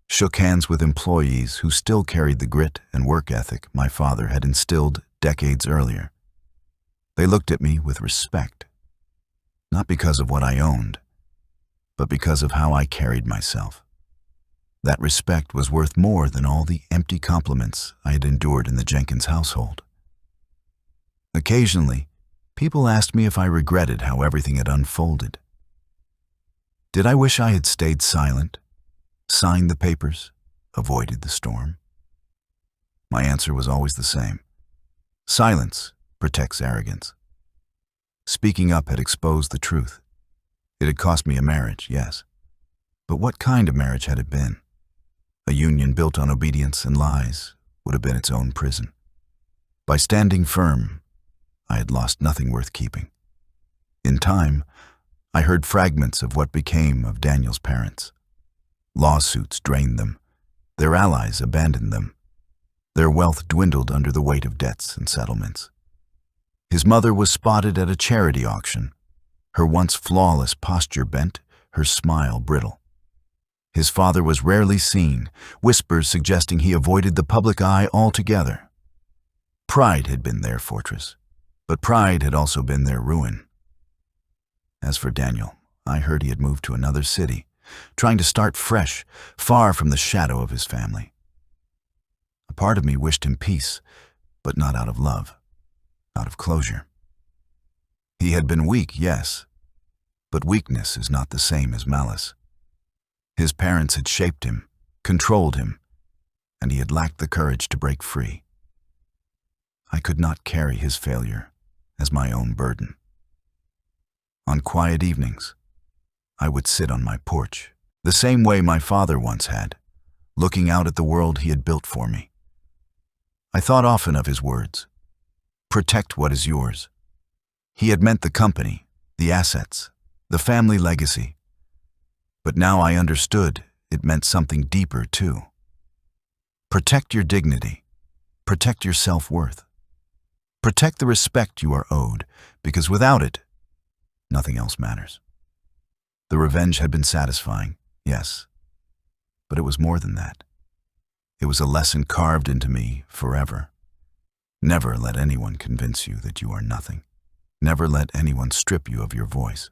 shook hands with employees who still carried the grit and work ethic my father had instilled decades earlier. They looked at me with respect, not because of what I owned, but because of how I carried myself. That respect was worth more than all the empty compliments I had endured in the Jenkins household. Occasionally, people asked me if I regretted how everything had unfolded. Did I wish I had stayed silent, signed the papers, avoided the storm? My answer was always the same. Silence protects arrogance. Speaking up had exposed the truth. It had cost me a marriage, yes. But what kind of marriage had it been? A union built on obedience and lies would have been its own prison. By standing firm, I had lost nothing worth keeping. In time, I heard fragments of what became of Daniel's parents. Lawsuits drained them. Their allies abandoned them. Their wealth dwindled under the weight of debts and settlements. His mother was spotted at a charity auction, her once flawless posture bent, her smile brittle. His father was rarely seen, whispers suggesting he avoided the public eye altogether. Pride had been their fortress, but pride had also been their ruin. As for Daniel, I heard he had moved to another city, trying to start fresh, far from the shadow of his family. A part of me wished him peace, but not out of love, out of closure. He had been weak, yes, but weakness is not the same as malice. His parents had shaped him, controlled him, and he had lacked the courage to break free. I could not carry his failure as my own burden. On quiet evenings, I would sit on my porch, the same way my father once had, looking out at the world he had built for me. I thought often of his words, "Protect what is yours." He had meant the company, the assets, the family legacy. But now I understood it meant something deeper too. Protect your dignity. Protect your self-worth. Protect the respect you are owed, because without it, nothing else matters. The revenge had been satisfying, yes, but it was more than that. It was a lesson carved into me forever. Never let anyone convince you that you are nothing. Never let anyone strip you of your voice.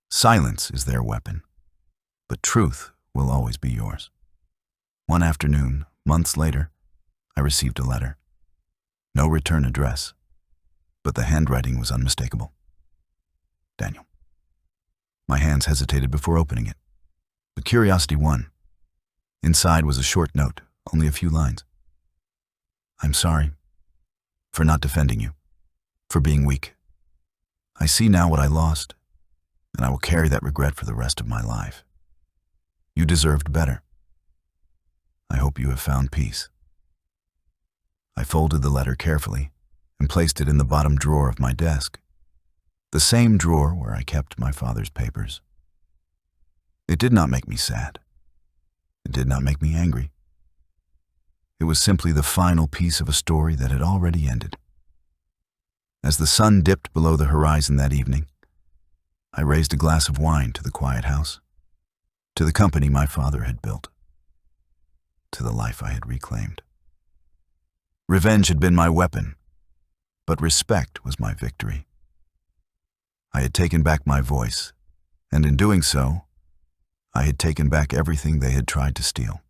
Silence is their weapon, but truth will always be yours. One afternoon, months later, I received a letter. No return address, but the handwriting was unmistakable. Daniel. My hands hesitated before opening it, but curiosity won. Inside was a short note, only a few lines. "I'm sorry for not defending you, for being weak. I see now what I lost, and I will carry that regret for the rest of my life. You deserved better. I hope you have found peace." I folded the letter carefully and placed it in the bottom drawer of my desk, the same drawer where I kept my father's papers. It did not make me sad. It did not make me angry. It was simply the final piece of a story that had already ended. As the sun dipped below the horizon that evening, I raised a glass of wine to the quiet house, to the company my father had built, to the life I had reclaimed. Revenge had been my weapon, but respect was my victory. I had taken back my voice, and in doing so, I had taken back everything they had tried to steal.